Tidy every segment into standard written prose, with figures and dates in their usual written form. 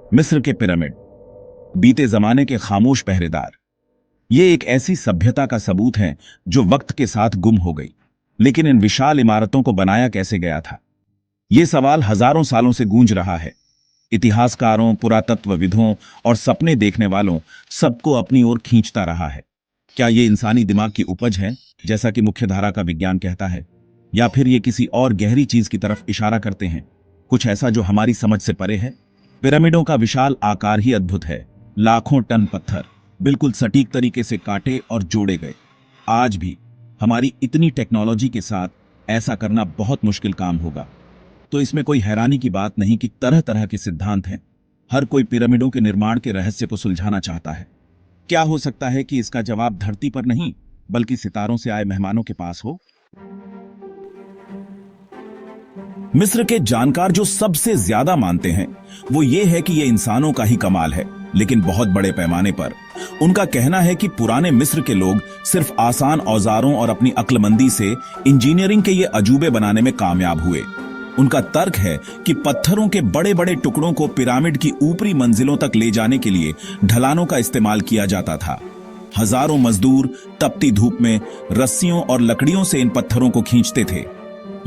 मिस्र के पिरामिड, बीते जमाने के खामोश पहरेदार। ये एक ऐसी सभ्यता का सबूत है जो वक्त के साथ गुम हो गई। लेकिन इन विशाल इमारतों को बनाया कैसे गया था, ये सवाल हजारों सालों से गूंज रहा है। इतिहासकारों, पुरातत्वविदों और सपने देखने वालों सबको अपनी ओर खींचता रहा है। क्या ये इंसानी दिमाग की उपज है, जैसा कि मुख्यधारा का विज्ञान कहता है, या फिर ये किसी और गहरी चीज की तरफ इशारा करते हैं, कुछ ऐसा जो हमारी समझ से परे है? पिरामिडों का विशाल आकार ही अद्भुत है। लाखों टन पत्थर बिल्कुल सटीक तरीके से काटे और जोड़े गए। आज भी हमारी इतनी टेक्नोलॉजी के साथ ऐसा करना बहुत मुश्किल काम होगा। तो इसमें कोई हैरानी की बात नहीं कि तरह तरह के सिद्धांत हैं। हर कोई पिरामिडों के निर्माण के रहस्य को सुलझाना चाहता है। क्या हो सकता है कि इसका जवाब धरती पर नहीं, बल्कि सितारों से आए मेहमानों के पास हो? मिस्र के जानकार जो सबसे ज्यादा मानते हैं वो ये है कि ये इंसानों का ही कमाल है, लेकिन बहुत बड़े पैमाने पर। उनका कहना है कि पुराने मिस्र के लोग सिर्फ आसान औजारों और अपनी अक्लमंदी से इंजीनियरिंग के ये अजूबे बनाने में कामयाब हुए। उनका तर्क है कि पत्थरों के बड़े बड़े टुकड़ों को पिरामिड की ऊपरी मंजिलों तक ले जाने के लिए ढलानों का इस्तेमाल किया जाता था। हजारों मजदूर तपती धूप में रस्सियों और लकड़ियों से इन पत्थरों को खींचते थे।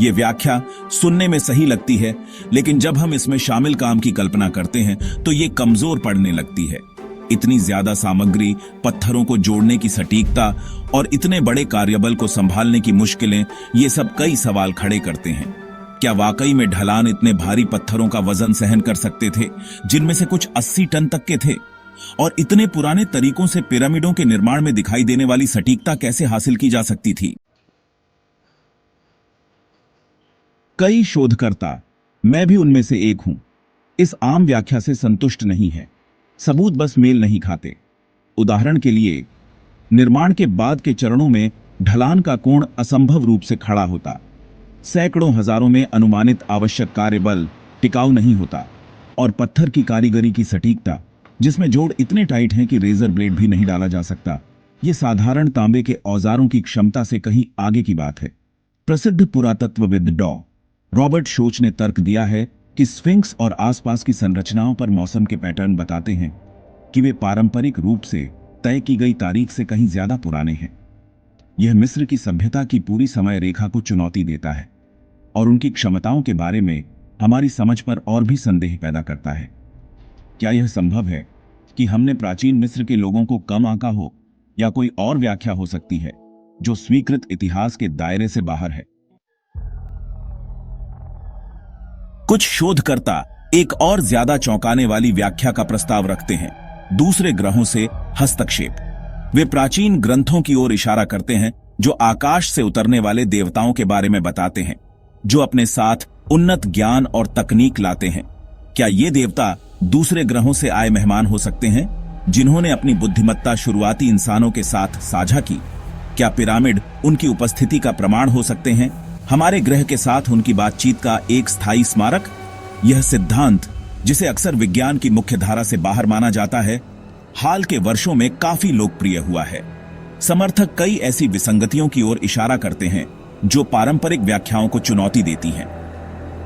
ये व्याख्या सुनने में सही लगती है, लेकिन जब हम इसमें शामिल काम की कल्पना करते हैं तो ये कमजोर पड़ने लगती है। इतनी ज्यादा सामग्री, पत्थरों को जोड़ने की सटीकता और इतने बड़े कार्यबल को संभालने की मुश्किलें, ये सब कई सवाल खड़े करते हैं। क्या वाकई में ढलान इतने भारी पत्थरों का वजन सहन कर सकते थे, जिनमें से कुछ 80 टन तक के थे? और इतने पुराने तरीकों से पिरामिडों के निर्माण में दिखाई देने वाली सटीकता कैसे हासिल की जा सकती थी? कई शोधकर्ता, मैं भी उनमें से एक हूं, इस आम व्याख्या से संतुष्ट नहीं है। सबूत बस मेल नहीं खाते। उदाहरण के लिए, निर्माण के बाद के चरणों में ढलान का कोण असंभव रूप से खड़ा होता। सैकड़ों हजारों में अनुमानित आवश्यक कार्यबल टिकाऊ नहीं होता। और पत्थर की कारीगरी की सटीकता, जिसमें जोड़ इतने टाइट हैं कि रेजर ब्लेड भी नहीं डाला जा सकता, ये साधारण तांबे के औजारों की क्षमता से कहीं आगे की बात है। प्रसिद्ध पुरातत्वविद डॉ. रॉबर्ट शोच ने तर्क दिया है कि स्फिंक्स और आसपास की संरचनाओं पर मौसम के पैटर्न बताते हैं कि वे पारंपरिक रूप से तय की गई तारीख से कहीं ज्यादा पुराने हैं। यह मिस्र की सभ्यता की पूरी समय रेखा को चुनौती देता है और उनकी क्षमताओं के बारे में हमारी समझ पर और भी संदेह पैदा करता है। क्या यह संभव है कि हमने प्राचीन मिस्र के लोगों को कम आंका हो, या कोई और व्याख्या हो सकती है जो स्वीकृत इतिहास के दायरे से बाहर है? कुछ शोधकर्ता एक और ज्यादा चौंकाने वाली व्याख्या का प्रस्ताव रखते हैं: दूसरे ग्रहों से हस्तक्षेप। वे प्राचीन ग्रंथों की ओर इशारा करते हैं जो आकाश से उतरने वाले देवताओं के बारे में बताते हैं, जो अपने साथ उन्नत ज्ञान और तकनीक लाते हैं। क्या ये देवता दूसरे ग्रहों से आए मेहमान हो सकते हैं, जिन्होंने अपनी बुद्धिमत्ता शुरुआती इंसानों के साथ साझा की? क्या पिरामिड उनकी उपस्थिति का प्रमाण हो सकते हैं, हमारे ग्रह के साथ उनकी बातचीत का एक स्थायी स्मारक? यह सिद्धांत, जिसे अक्सर विज्ञान की मुख्य धारा से बाहर माना जाता है, हाल के वर्षों में काफी लोकप्रिय हुआ है। समर्थक कई ऐसी विसंगतियों की ओर इशारा करते हैं जो पारंपरिक व्याख्याओं को चुनौती देती हैं।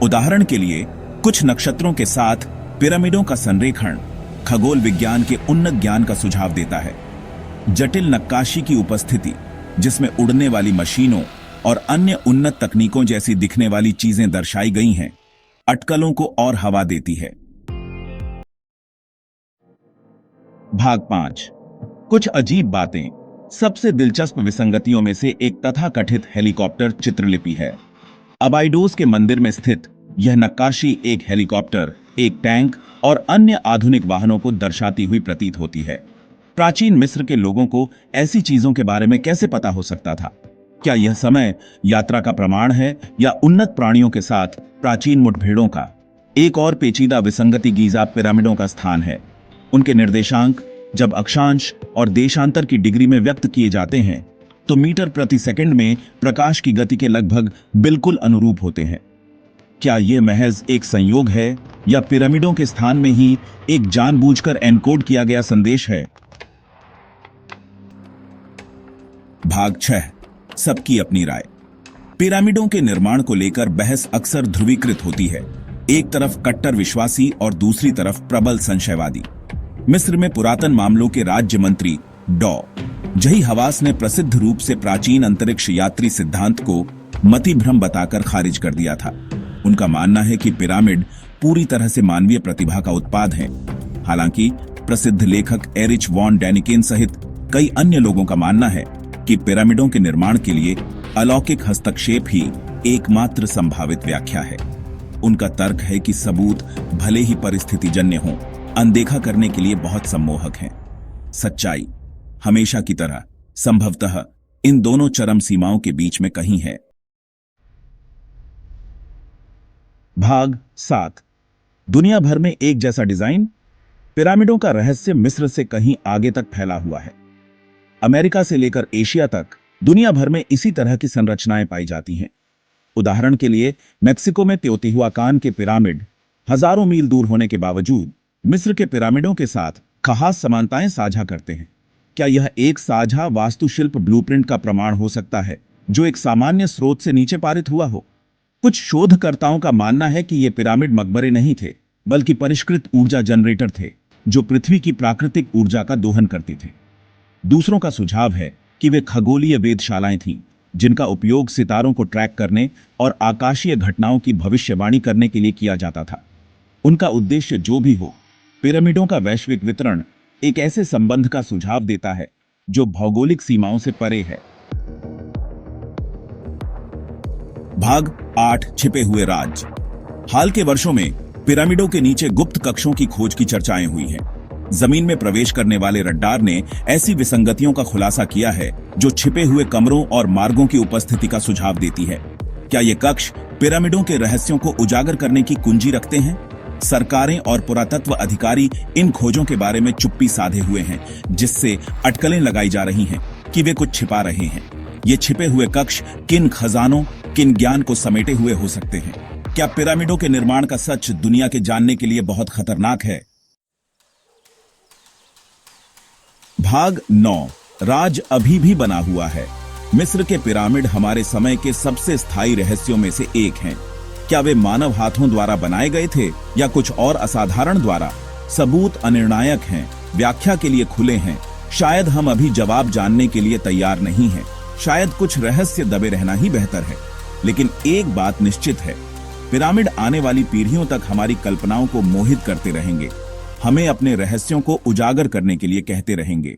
उदाहरण के लिए, कुछ नक्षत्रों के साथ पिरामिडों का संरेखण खगोल विज्ञान के उन्नत ज्ञान का सुझाव देता है। जटिल नक्काशी की उपस्थिति, जिसमें उड़ने वाली मशीनों और अन्य उन्नत तकनीकों जैसी दिखने वाली चीजें दर्शाई गई हैं, अटकलों को और हवा देती है। भाग 5, कुछ अजीब बातें। सबसे दिलचस्प विसंगतियों में से एक तथाकथित हेलीकॉप्टर चित्रलिपि है। अबाइडोस के मंदिर में स्थित यह नक्काशी एक हेलीकॉप्टर, एक टैंक और अन्य आधुनिक वाहनों को दर्शाती हुई प्रतीत होती है। प्राचीन मिस्र के लोगों को ऐसी चीजों के बारे में कैसे पता हो सकता था? क्या यह समय यात्रा का प्रमाण है, या उन्नत प्राणियों के साथ प्राचीन मुठभेड़ों का? एक और पेचीदा विसंगति गीजा पिरामिडों का स्थान है। उनके निर्देशांक जब अक्षांश और देशांतर की डिग्री में व्यक्त किए जाते हैं तो मीटर प्रति सेकंड में प्रकाश की गति के लगभग बिल्कुल अनुरूप होते हैं। क्या यह महज एक संयोग है, या पिरामिडों के स्थान में ही एक जानबूझकर एनकोड किया गया संदेश है? भाग 6, सबकी अपनी राय। पिरामिडों के निर्माण को लेकर बहस अक्सर ध्रुवीकृत होती है। एक तरफ कट्टर विश्वासी और दूसरी तरफ प्रबल संशयवादी। मिस्र में पुरातन मामलों के राज्य मंत्री डॉ जही हवास ने प्रसिद्ध रूप से प्राचीन अंतरिक्ष यात्री सिद्धांत को मतिभ्रम बताकर खारिज कर दिया था। उनका मानना है कि पिरामिड पूरी तरह से मानवीय प्रतिभा का उत्पाद है। हालांकि प्रसिद्ध लेखक एरिच वॉन डैनिकेन सहित कई अन्य लोगों का मानना है कि पिरामिडों के निर्माण के लिए अलौकिक हस्तक्षेप ही एकमात्र संभावित व्याख्या है। उनका तर्क है कि सबूत भले ही परिस्थितिजन्य हों, अनदेखा करने के लिए बहुत सम्मोहक हैं। सच्चाई हमेशा की तरह संभवतः इन दोनों चरम सीमाओं के बीच में कहीं है। भाग 7। दुनिया भर में एक जैसा डिजाइन। पिरामिडों का रहस्य मिस्र से कहीं आगे तक फैला हुआ है। अमेरिका से लेकर एशिया तक दुनिया भर में इसी तरह की संरचनाएं पाई जाती हैं। उदाहरण के लिए मेक्सिको में तेओतिहुआकान के पिरामिड हजारों मील दूर होने के बावजूद मिस्र के पिरामिडों के साथ खास समानताएं साझा करते हैं। क्या यह एक साझा वास्तुशिल्प ब्लूप्रिंट का प्रमाण हो सकता है जो एक सामान्य स्रोत से नीचे पारित हुआ हो? कुछ शोधकर्ताओं का मानना है कि ये पिरामिड मकबरे नहीं थे, बल्कि परिष्कृत ऊर्जा जनरेटर थे जो पृथ्वी की प्राकृतिक ऊर्जा का दोहन करते थे। दूसरों का सुझाव है कि वे खगोलीय वेधशालाएं थीं, जिनका उपयोग सितारों को ट्रैक करने और आकाशीय घटनाओं की भविष्यवाणी करने के लिए किया जाता था। उनका उद्देश्य जो भी हो, पिरामिडों का वैश्विक वितरण एक ऐसे संबंध का सुझाव देता है जो भौगोलिक सीमाओं से परे है। भाग 8। छिपे हुए राज। हाल के वर्षों में पिरामिडों के नीचे गुप्त कक्षों की खोज की चर्चाएं हुई हैं। जमीन में प्रवेश करने वाले रडार ने ऐसी विसंगतियों का खुलासा किया है जो छिपे हुए कमरों और मार्गों की उपस्थिति का सुझाव देती है। क्या ये कक्ष पिरामिडों के रहस्यों को उजागर करने की कुंजी रखते हैं? सरकारें और पुरातत्व अधिकारी इन खोजों के बारे में चुप्पी साधे हुए हैं, जिससे अटकलें लगाई जा रही हैं कि वे कुछ छिपा रहे हैं। ये छिपे हुए कक्ष किन खजानों, किन ज्ञान को समेटे हुए हो सकते हैं? क्या पिरामिडों के निर्माण का सच दुनिया के जानने के लिए बहुत खतरनाक है? भाग 9। राज अभी भी बना हुआ है। मिस्र के पिरामिड हमारे समय के सबसे स्थायी रहस्यों में से एक हैं। क्या वे मानव हाथों द्वारा बनाए गए थे या कुछ और असाधारण द्वारा? सबूत अनिर्णायक हैं, व्याख्या के लिए खुले हैं। शायद हम अभी जवाब जानने के लिए तैयार नहीं हैं। शायद कुछ रहस्य दबे रहना ही बेहतर है। लेकिन एक बात निश्चित है, पिरामिड आने वाली पीढ़ियों तक हमारी कल्पनाओं को मोहित करते रहेंगे, हमें अपने रहस्यों को उजागर करने के लिए कहते रहेंगे।